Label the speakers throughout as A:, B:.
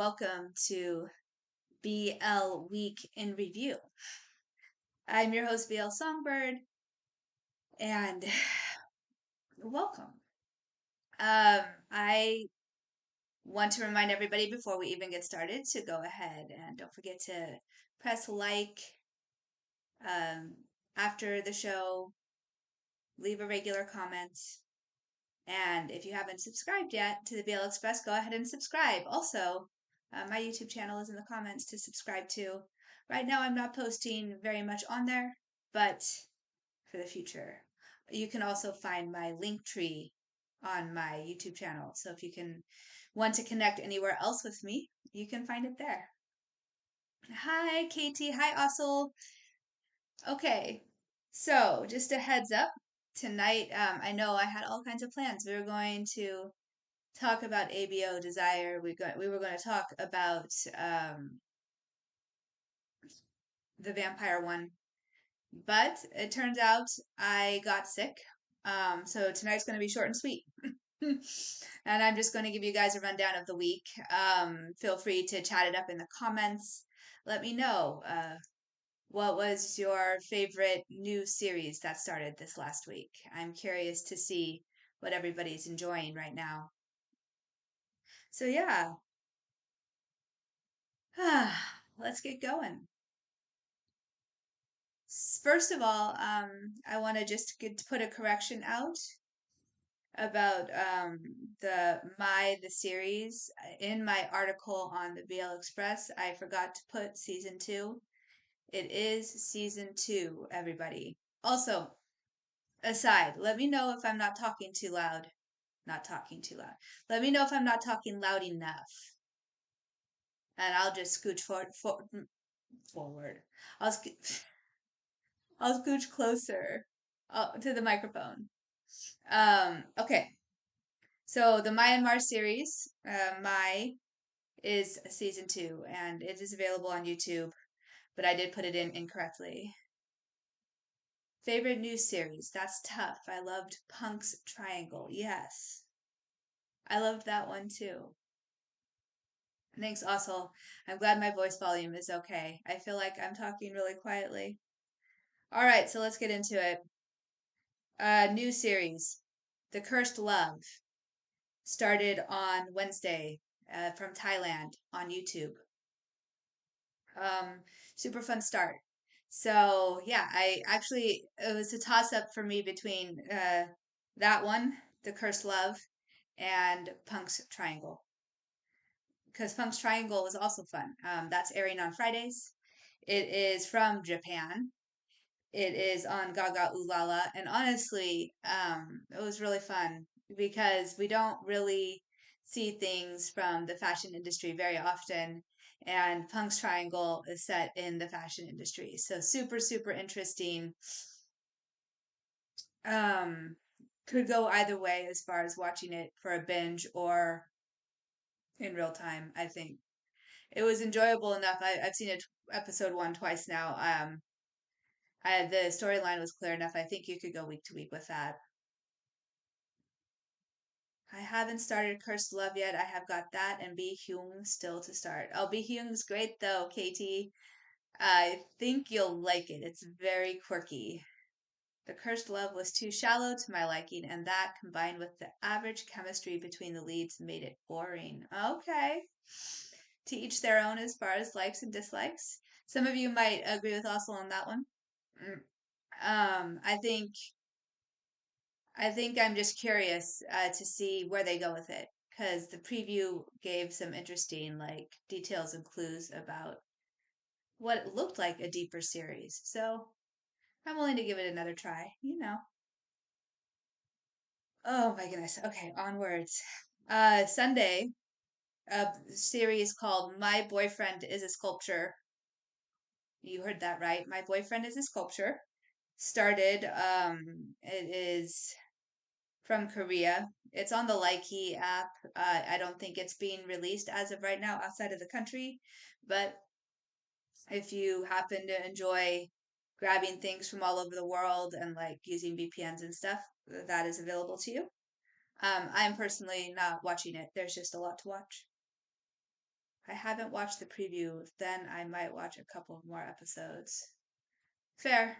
A: welcome to BL Week in Review. I'm your host, BL Songbird, and welcome. I want to remind everybody before we even get started to go ahead and don't forget to press like after the show, leave a regular comment, and if you haven't subscribed yet to the BL Express, go ahead and subscribe. Also, my YouTube channel is in the comments to subscribe to. Right now, I'm not posting very much on there, but for the future, you can also find my link tree on my YouTube channel. So if you can want to connect anywhere else with me, you can find it there. Hi, Katie. Hi, Ossel. Okay, so just a heads up. Tonight, I know I had all kinds of plans. We were going to talk about ABO Desire. We were going to talk about the vampire one, but it turns out I got sick. So tonight's going to be short and sweet. And I'm just going to give you guys a rundown of the week. Feel free to chat it up in the comments. Let me know what was your favorite new series that started this last week. I'm curious to see what everybody's enjoying right now. So yeah, let's get going. First of all, I want to just put a correction out about the series in my article on the BL Express. I forgot to put season 2. It is season 2, everybody. Also, aside, let me know if I'm not talking too loud. Not talking too loud. Let me know if I'm not talking loud enough, and I'll just scooch forward. I'll I'll scooch closer to the microphone. Okay. So the Myanmar series, Mai, is season 2, and it is available on YouTube, but I did put it in incorrectly. Favorite news series? That's tough. I loved Punk's Triangle. Yes. I loved that one too. Thanks, Ossel. I'm glad my voice volume is okay. I feel like I'm talking really quietly. All right, so let's get into it. New series, The Cursed Love, started on Wednesday from Thailand on YouTube. Super fun start. So yeah, it was a toss up for me between that one, The Cursed Love, and Punk's Triangle. Because Punk's Triangle was also fun. That's airing on Fridays. It is from Japan. It is on Gaga Ulala, and honestly, it was really fun because we don't really see things from the fashion industry very often, and Punk's Triangle is set in the fashion industry, so super, super interesting. Um, could go either way as far as watching it for a binge or in real time, I think. It was enjoyable enough. I've seen it episode 1 twice now. The storyline was clear enough. I think you could go week to week with that. I haven't started Cursed Love yet. I have got that and Be Hyung still to start. Oh, Be Hyung's great though, Katie. I think you'll like it. It's very quirky. The Cursed Love was too shallow to my liking, and that, combined with the average chemistry between the leads, made it boring. Okay. To each their own as far as likes and dislikes. Some of you might agree with Ossel on that one. Mm. I think I'm just curious to see where they go with it because the preview gave some interesting details and clues about what it looked like a deeper series. So I'm willing to give it another try. Oh my goodness. Okay, onwards. Sunday, a series called My Boyfriend is a Sculpture. You heard that right. My Boyfriend is a Sculpture. Started. It is from Korea. It's on the Likey app. I don't think it's being released as of right now outside of the country, but if you happen to enjoy grabbing things from all over the world and using VPNs and stuff, that is available to you. I'm personally not watching it. There's just a lot to watch. I haven't watched the preview. Then I might watch a couple more episodes. Fair.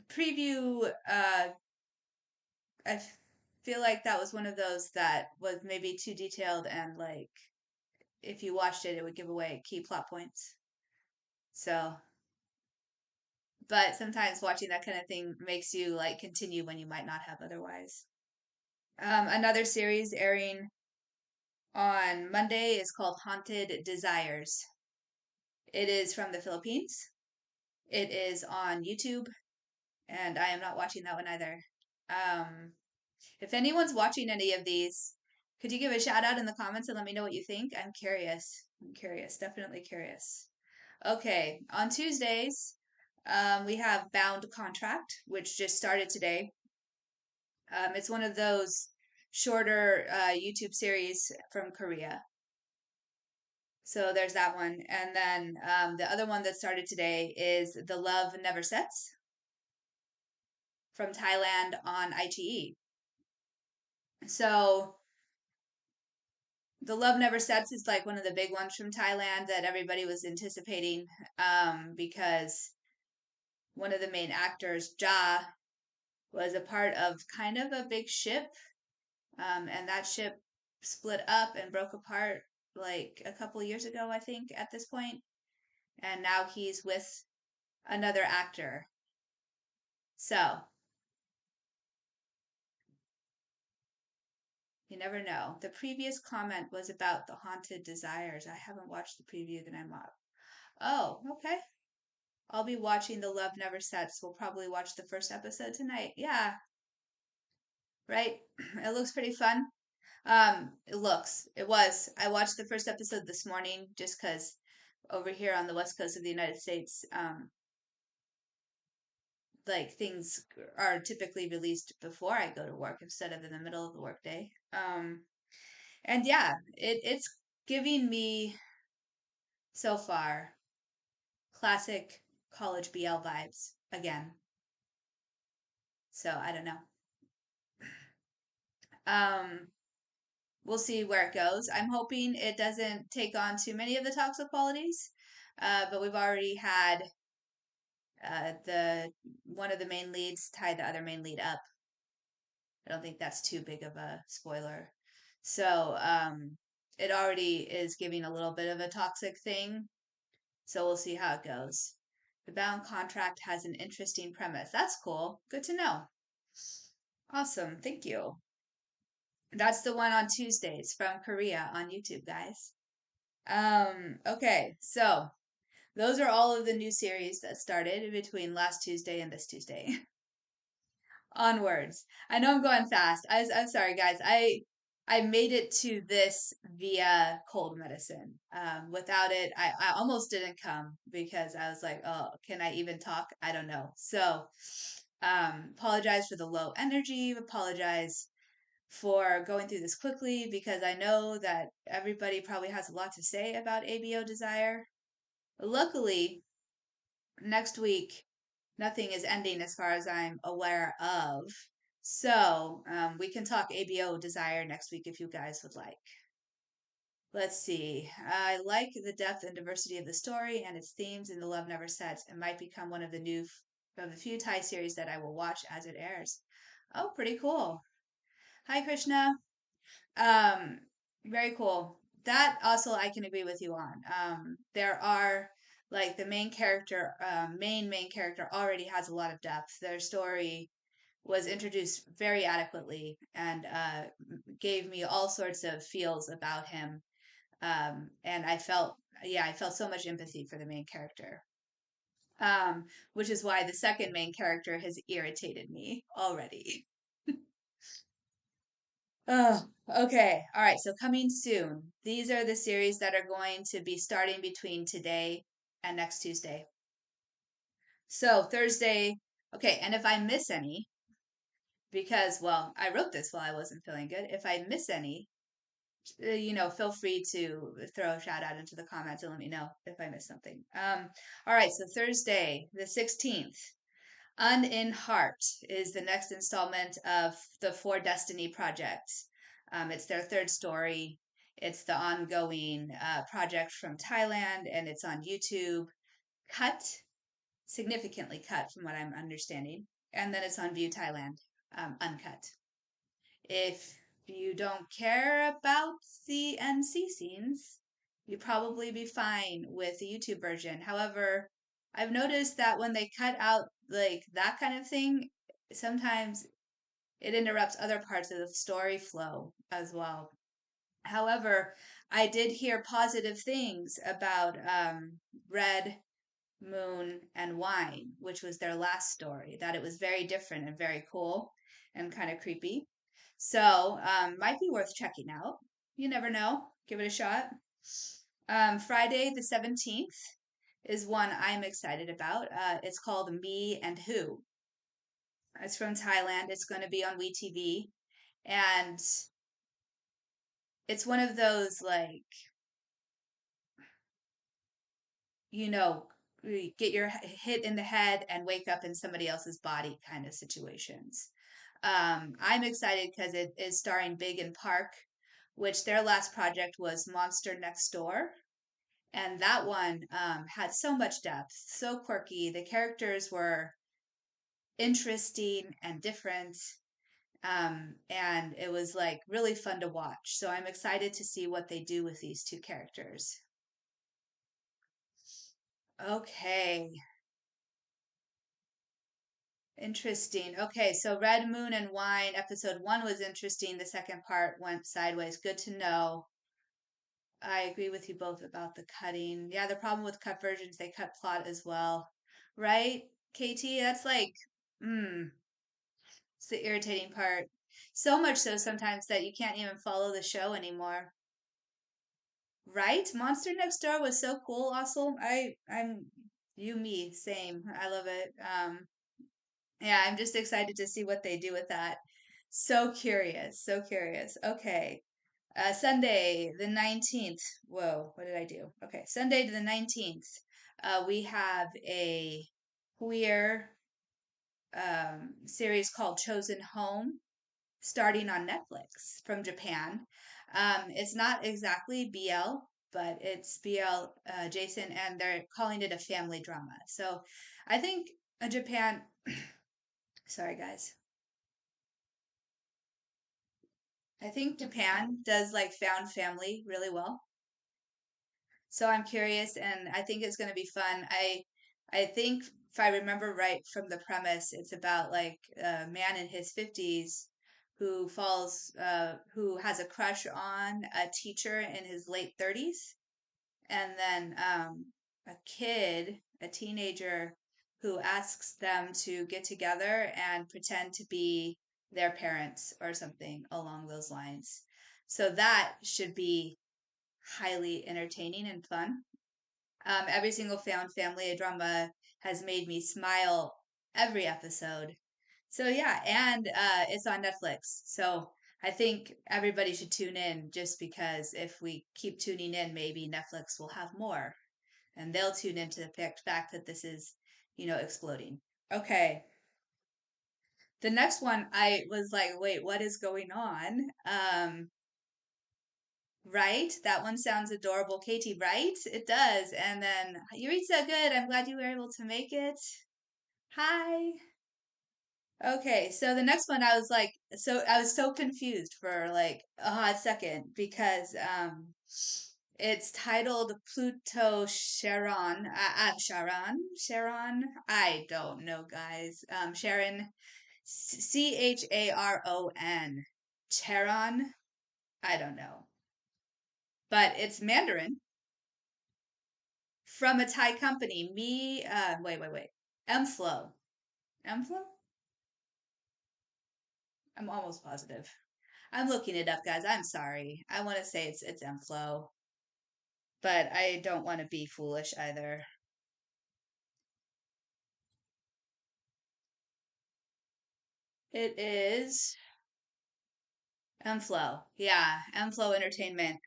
A: Preview, I feel like that was one of those that was maybe too detailed and like if you watched it, it would give away key plot points. So, but sometimes watching that kind of thing makes you like continue when you might not have otherwise. Another series airing on Monday is called Haunted Desires. It is from the Philippines. It is on YouTube, and I am not watching that one either. Um, if anyone's watching any of these, could you give a shout out in the comments and let me know what you think? I'm curious. I'm curious, definitely curious. Okay, on Tuesdays, we have Bound Contract, which just started today. It's one of those shorter YouTube series from Korea. So there's that one. And then the other one that started today is The Love Never Sets from Thailand on iQIYI. So The Love Never Sets is like one of the big ones from Thailand that everybody was anticipating because one of the main actors, Ja, was a part of kind of a big ship. And that ship split up and broke apart like a couple years ago, I think, at this point. And now he's with another actor. So you never know. The previous comment was about the Haunted Desires. I haven't watched the preview that I'm up. Oh, okay. I'll be watching The Love Never Sets. We'll probably watch the first episode tonight. Yeah, right. It looks pretty fun. It was. I watched the first episode this morning just because over here on the west coast of the United States, like things are typically released before I go to work instead of in the middle of the workday. And yeah, it's giving me so far classic college BL vibes again. So I don't know. Um, we'll see where it goes. I'm hoping it doesn't take on too many of the toxic qualities. But we've already had the one of the main leads tie the other main lead up. I don't think that's too big of a spoiler. So it already is giving a little bit of a toxic thing. So we'll see how it goes. The bound contract has an interesting premise. That's cool. Good to know. Awesome. Thank you. That's the one on Tuesdays from Korea on YouTube, guys. Okay, so those are all of the new series that started between last Tuesday and this Tuesday. Onwards. I know I'm going fast. I'm sorry, guys. I made it to this via cold medicine. Without it, I almost didn't come because I was like, oh, can I even talk? I don't know. So, apologize for the low energy. Apologize for going through this quickly because I know that everybody probably has a lot to say about ABO Desire. Luckily, next week, nothing is ending as far as I'm aware of. So we can talk ABO Desire next week if you guys would like. Let's see. I like the depth and diversity of the story and its themes in The Love Never Sets. It might become one of the few Thai series that I will watch as it airs. Oh, pretty cool. Hi, Krishna. Um, Very cool. That also I can agree with you on. There are like the main character, main character already has a lot of depth. Their story was introduced very adequately and gave me all sorts of feels about him. And I felt so much empathy for the main character. Which is why the second main character has irritated me already. Oh, okay. All right. So coming soon. These are the series that are going to be starting between today and next Tuesday. So Thursday. Okay. And if I miss any, because, well, I wrote this while I wasn't feeling good. If I miss any, feel free to throw a shout out into the comments and let me know if I missed something. All right. So Thursday, the 16th. In Heart is the next installment of the For Destiny project. It's their third story. It's the ongoing project from Thailand, and it's on YouTube, cut, significantly cut from what I'm understanding. And then it's on View Thailand, uncut. If you don't care about the NC scenes, you'd probably be fine with the YouTube version. However, I've noticed that when they cut out like that kind of thing, sometimes it interrupts other parts of the story flow as well. However, I did hear positive things about Red Moon and Wine, which was their last story, that it was very different and very cool and kind of creepy. So, might be worth checking out. You never know. Give it a shot. Friday the 17th is one I'm excited about. It's called Me and Who. It's from Thailand. It's going to be on WeTV. And it's one of those, like, you know, get your hit in the head and wake up in somebody else's body kind of situations. I'm excited because it is starring Big and Park, which their last project was Monster Next Door. And that one had so much depth, so quirky. The characters were interesting and different. And it was like really fun to watch. So I'm excited to see what they do with these two characters. Okay, interesting. Okay, so Red Moon and Wine, episode one was interesting. The second part went sideways. Good to know. I agree with you both about the cutting. Yeah, the problem with cut versions, they cut plot as well. Right, KT? That's like, it's the irritating part. So much so sometimes that you can't even follow the show anymore. Right? Monster Next Door was so cool, also. I'm you, me, same. I love it. Yeah, I'm just excited to see what they do with that. So curious, so curious. Okay. Sunday the 19th. Whoa, what did I do? Okay, Sunday the 19th. We have a queer series called Chosen Home starting on Netflix from Japan. It's not exactly BL, but it's BL Jason, and they're calling it a family drama. So I think Japan, sorry guys, I think Japan does like found family really well. So I'm curious, and I think it's going to be fun. I think if I remember right from the premise, it's about like a man in his 50s who has a crush on a teacher in his late 30s, and then a teenager, who asks them to get together and pretend to be their parents or something along those lines. So that should be highly entertaining and fun. Every single found family drama has made me smile every episode. So yeah, and it's on Netflix. So I think everybody should tune in, just because if we keep tuning in, maybe Netflix will have more, and they'll tune into the fact that this is, exploding. Okay. The next one, I was like, wait, what is going on? Right? That one sounds adorable, Katie, right? It does. And then you read so good. I'm glad you were able to make it. Hi. Okay, so the next one I was so confused for like a hot second, because it's titled Pluto Charon. Sharon. I don't know, guys. Sharon, Charon. Charon. I don't know, but it's Mandarin from a Thai company. Wait. Mflow. Mflow? I'm almost positive. I'm looking it up, guys. I'm sorry. I want to say it's Mflow, but I don't want to be foolish either. It is Mflow. Yeah, Mflow Entertainment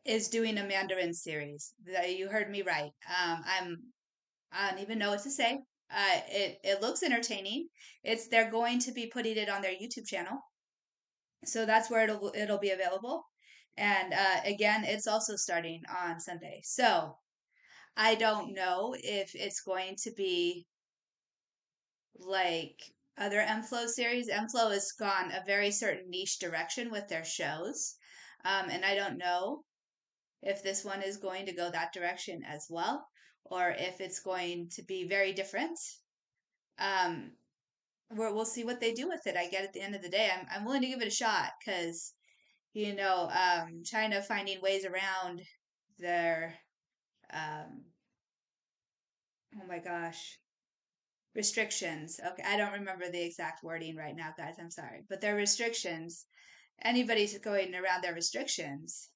A: is doing a Mandarin series. You heard me right. I don't even know what to say. It looks entertaining. They're going to be putting it on their YouTube channel. So that's where it'll be available. And again, it's also starting on Sunday. So I don't know if it's going to be like other MFlow series. MFlow has gone a very certain niche direction with their shows. And I don't know if this one is going to go that direction as well, or if it's going to be very different. Um, we'll see what they do with it. I get at the end of the day, I'm willing to give it a shot because China finding ways around their um, oh my gosh, restrictions. Okay, I don't remember the exact wording right now, guys. I'm sorry, but their restrictions. Anybody's going around their restrictions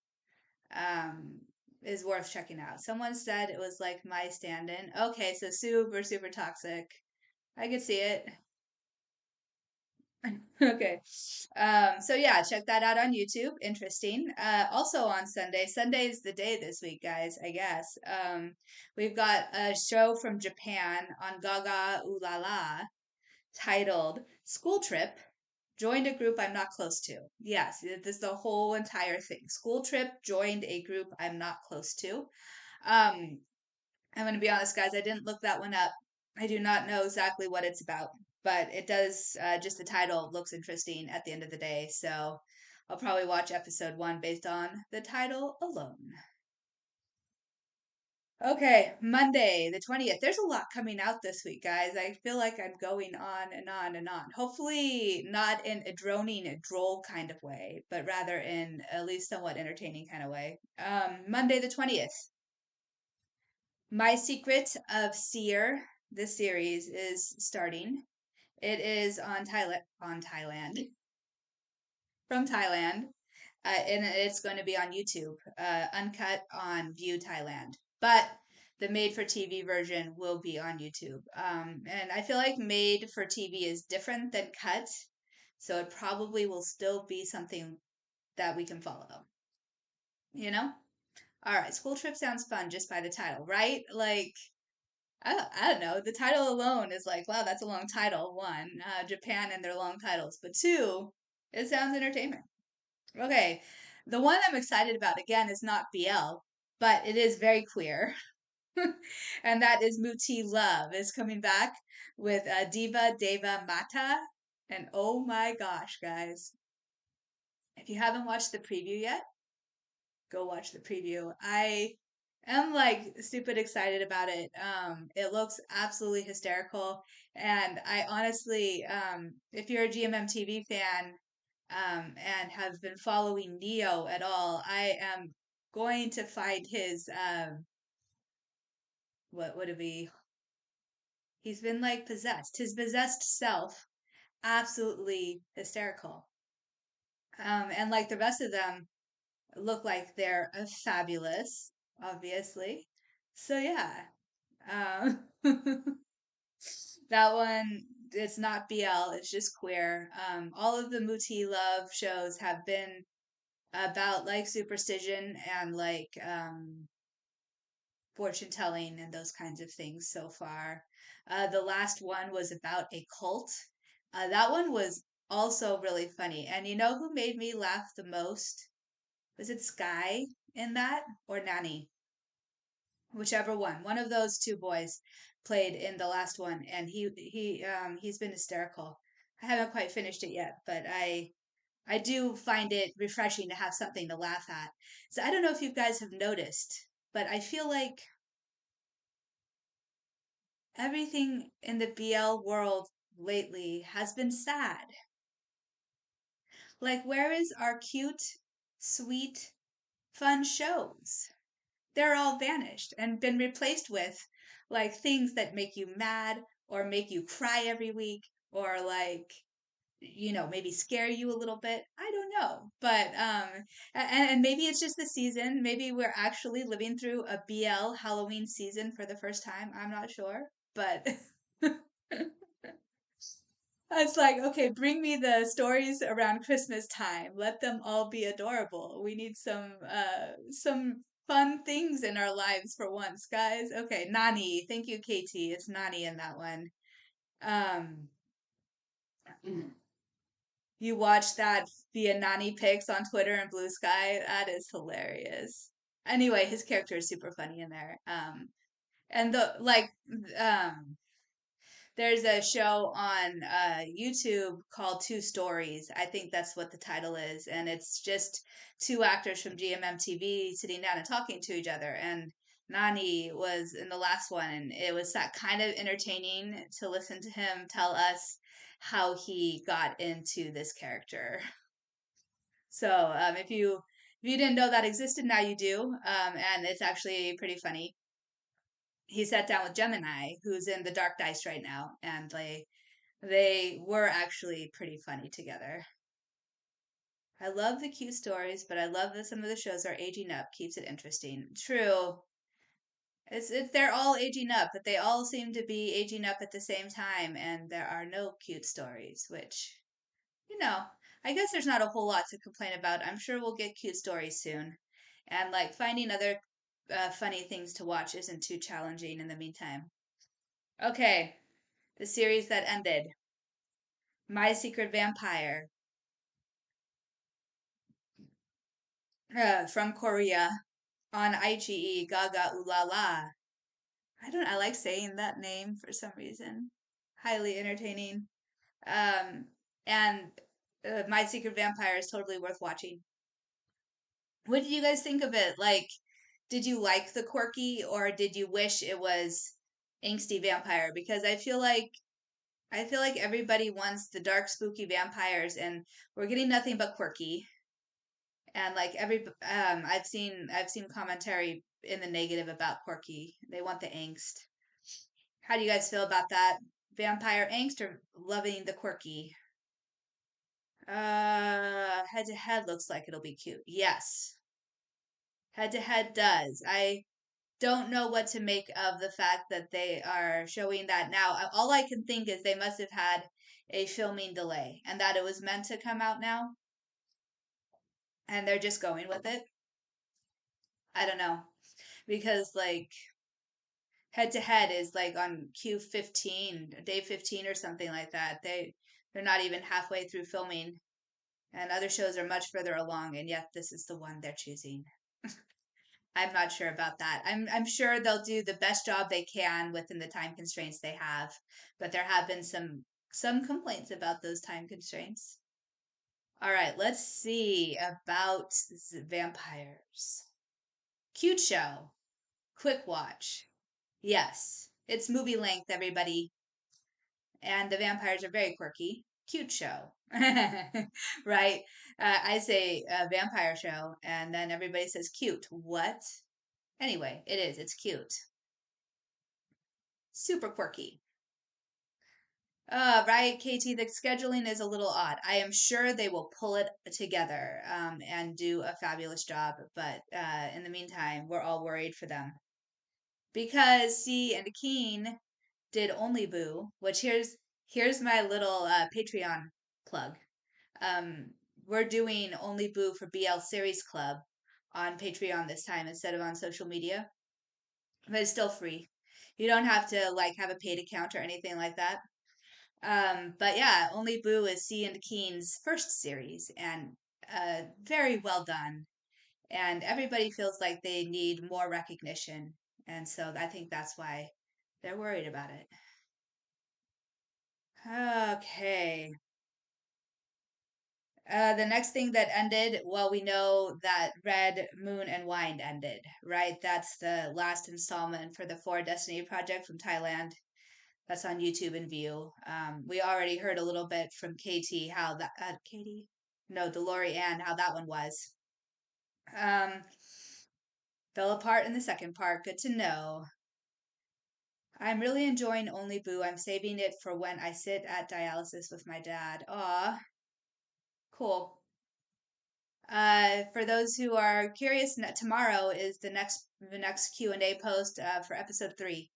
A: um, is worth checking out. Someone said it was like my stand-in. Okay, so super super toxic. I could see it. Okay. So yeah, check that out on YouTube. Interesting. Also on Sunday. Sunday is the day this week, guys, I guess. We've got a show from Japan on Gaga Ooh La La titled School Trip. Joined a group I'm not close to. Yes, this is the whole entire thing. School trip, joined a group I'm not close to. Um, I'm going to be honest, guys. I didn't look that one up. I do not know exactly what it's about, but it does. Just the title looks interesting at the end of the day. So I'll probably watch episode one based on the title alone. Okay, Monday, the 20th. There's a lot coming out this week, guys. I feel like I'm going on and on and on. Hopefully, not in a droning, a droll kind of way, but rather in at least somewhat entertaining kind of way. Monday, the 20th. My Secret of Seer, the series is starting. It is on Thailand, from Thailand, and it's going to be on YouTube, uncut on View Thailand. But the made for TV version will be on YouTube. And I feel like made for TV is different than cut, so it probably will still be something that we can follow. You know? All right, school trip sounds fun just by the title, right? Like I don't know. The title alone is like, wow, that's a long title. One, Japan and their long titles. But two, it sounds entertainment. Okay. The one I'm excited about, again, is not BL, but it is very queer. And that is Muti Love is coming back with Diva Deva Mata. And oh my gosh, guys. If you haven't watched the preview yet, go watch the preview. I am like stupid excited about it. It looks absolutely hysterical, and I honestly, if you're a GMMTV fan, and have been following Neo at all, I am going to find his what would it be? He's been like possessed. His possessed self, absolutely hysterical. And like the rest of them, look like they're fabulous, obviously. So yeah, um, that one it's not BL, it's just queer. All of the Muti Love shows have been about like superstition and like fortune telling and those kinds of things so far. The last one was about a cult. That one was also really funny. And you know who made me laugh the most? Was it Sky in that or Nani? Whichever one. One of those two boys played in the last one, and he's been hysterical. I haven't quite finished it yet, but I do find it refreshing to have something to laugh at. So I don't know if you guys have noticed, but I feel like everything in the BL world lately has been sad. Like, where is our cute, sweet, fun shows? They're all vanished and been replaced with like things that make you mad or make you cry every week or like maybe scare you a little bit. I don't know, but and maybe it's just the season. Maybe we're actually living through a BL Halloween season for the first time. I'm not sure, but it's like, okay, bring me the stories around Christmas time. Let them all be adorable. We need some fun things in our lives for once, guys. Okay, Nani. Thank you, Katie. It's Nani in that one. Um You watch that via Nani pics on Twitter and Blue Sky. That is hilarious. Anyway, his character is super funny in there. And the like, um, there's a show on YouTube called Two Stories. I think that's what the title is, and it's just two actors from GMMTV sitting down and talking to each other. And Nani was in the last one, and it was that kind of entertaining to listen to him tell us how he got into this character. So if you didn't know that existed, now you do, and it's actually pretty funny. He sat down with Gemini, who's in the Dark Dice right now, and they were actually pretty funny together. I love the cute stories, but I love that some of the shows are aging up. Keeps it interesting. True. It's they're all aging up, but they all seem to be aging up at the same time, and there are no cute stories, which, you know, I guess there's not a whole lot to complain about. I'm sure we'll get cute stories soon. And like finding other funny things to watch isn't too challenging in the meantime. Okay, the series that ended. My Secret Vampire from Korea on IGE, Gaga Ooh La La. I like saying that name for some reason. Highly entertaining. Um, and My Secret Vampire is totally worth watching. What did you guys think of it? Like, did you like the quirky or did you wish it was angsty vampire? Because I feel like everybody wants the dark spooky vampires and we're getting nothing but quirky. And like I've seen commentary in the negative about quirky. They want the angst. How do you guys feel about that? Vampire angst or loving the quirky? Head to head looks like it'll be cute. Yes. Head to head does. I don't know what to make of the fact that they are showing that now. All I can think is they must have had a filming delay and that it was meant to come out now and they're just going with it. I don't know. Because like head to head is like on Q15, day 15 or something like that. They're not even halfway through filming and other shows are much further along and yet this is the one they're choosing. I'm not sure about that. I'm sure they'll do the best job they can within the time constraints they have, but there have been some complaints about those time constraints. All right, let's see about vampires. Cute show. Quick watch. Yes, it's movie length, everybody. And the vampires are very quirky. Cute show. Right? I say vampire show, and then everybody says cute. What? Anyway, it is. It's cute. Super quirky. Right, Katie, the scheduling is a little odd. I am sure they will pull it together and do a fabulous job, but in the meantime, we're all worried for them. Because C and Keen did Only Boo, which here's my little Patreon plug. We're doing Only Boo for BL Series Club on Patreon this time instead of on social media, but it's still free. You don't have to like have a paid account or anything like that. But yeah, Only Boo is C and Keen's first series and very well done. And everybody feels like they need more recognition. And so I think that's why they're worried about it. Okay. The next thing that ended, well, we know that Red, Moon, and Wind ended, right? That's the last installment for the Four Destiny project from Thailand. That's on YouTube and View. We already heard a little bit from Katie how that Katie, no, Delory Ann how that one was. Um, Fell apart in the second part. Good to know. I'm really enjoying Only Boo. I'm saving it for when I sit at dialysis with my dad. Aw, cool. For those who are curious, tomorrow is the next Q&A post for episode 3.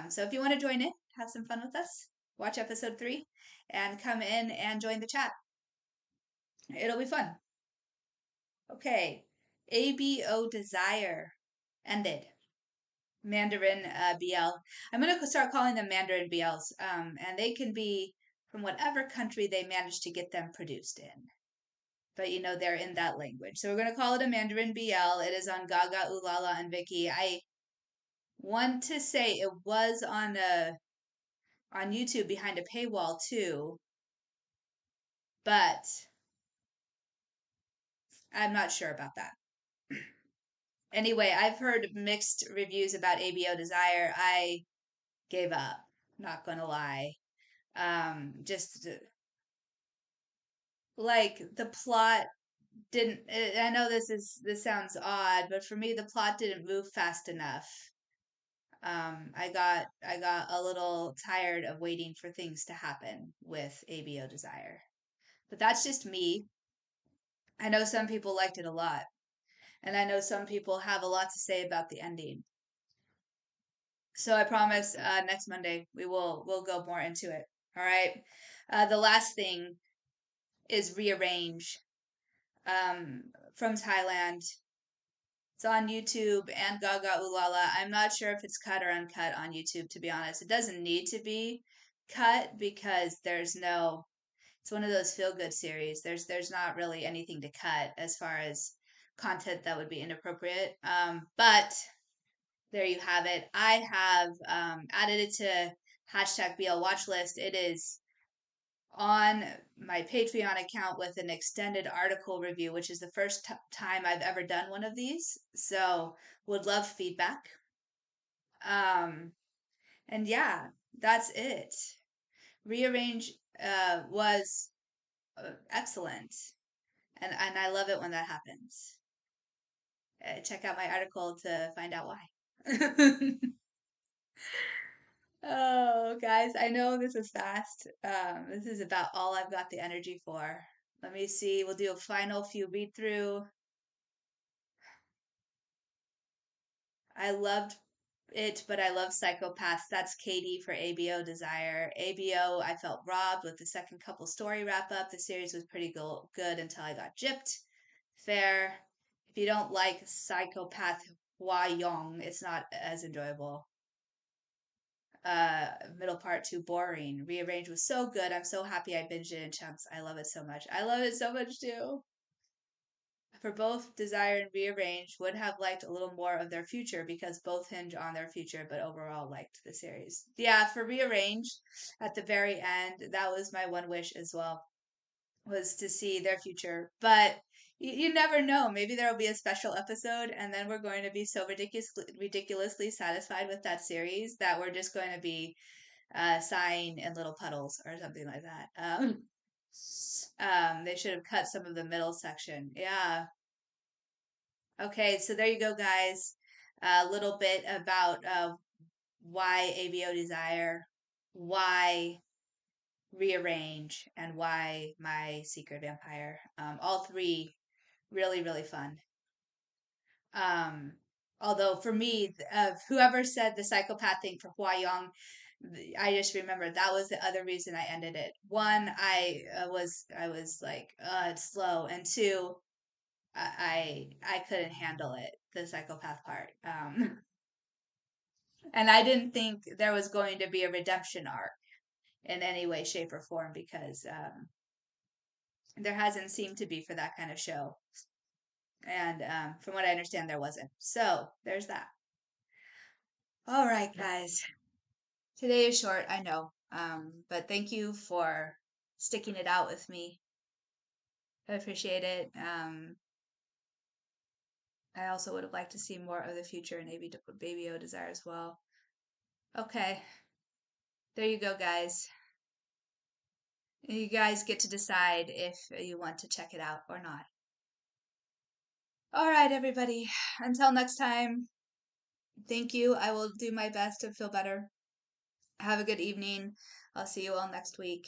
A: So if you want to join in, have some fun with us, watch episode 3, and come in and join the chat. It'll be fun. Okay, ABO Desire ended. Mandarin BL. I'm gonna start calling them Mandarin BLs, and they can be from whatever country they managed to get them produced in. But they're in that language. So we're going to call it a Mandarin BL. It is on Gaga, Ulala, and Viki. I want to say it was on YouTube behind a paywall too, but I'm not sure about that. Anyway, I've heard mixed reviews about ABO Desire. I gave up, not gonna lie. Just like the plot didn't. I know this sounds odd, but for me, the plot didn't move fast enough. I got a little tired of waiting for things to happen with ABO Desire, but that's just me. I know some people liked it a lot, and I know some people have a lot to say about the ending. So I promise next Monday we'll go more into it. All right. The last thing is Rearrange from Thailand. It's on YouTube and Gaga Ulala. I'm not sure if it's cut or uncut on YouTube, to be honest. It doesn't need to be cut because it's one of those feel good series. There's not really anything to cut as far as content that would be inappropriate. But there you have it. I have added it to hashtag BL watch list. It is on my Patreon account with an extended article review, which is the first time I've ever done one of these. So would love feedback. Um, and yeah, that's it. Rearrange was excellent, and I love it when that happens. Check out my article to find out why. Oh, guys, I know this is fast. This is about all I've got the energy for. Let me see. We'll do a final few read through. I loved it, but I love Psychopaths. That's Katie for ABO Desire. ABO, I felt robbed with the second couple story wrap up. The series was pretty good until I got gypped. Fair. If you don't like Psychopath Hua Yong, it's not as enjoyable. Middle part too boring. Rearrange was so good. I'm so happy I binged it in chunks. I love it so much. I love it so much too. For both Desire and Rearrange, would have liked a little more of their future because both hinge on their future, but overall liked the series. Yeah, for Rearrange, at the very end, that was my one wish as well, was to see their future. But you never know. Maybe there will be a special episode, and then we're going to be so ridiculously satisfied with that series that we're just going to be sighing in little puddles or something like that. They should have cut some of the middle section. Yeah. Okay, so there you go, guys. A little bit about why ABO Desire, why Rearrange, and why My Secret Vampire. All three really, really fun. Although for me, whoever said the psychopath thing for Hua Yong, I just remember that was the other reason I ended it. One, I was like, it's slow, and two, I couldn't handle it, the psychopath part. And I didn't think there was going to be a redemption arc in any way, shape, or form because there hasn't seemed to be for that kind of show. And from what I understand, there wasn't. So there's that. All right, guys. Today is short, I know. But thank you for sticking it out with me. I appreciate it. I also would have liked to see more of the future in Baby O Desire as well. Okay. There you go, guys. You guys get to decide if you want to check it out or not. All right, everybody. Until next time, thank you. I will do my best to feel better. Have a good evening. I'll see you all next week.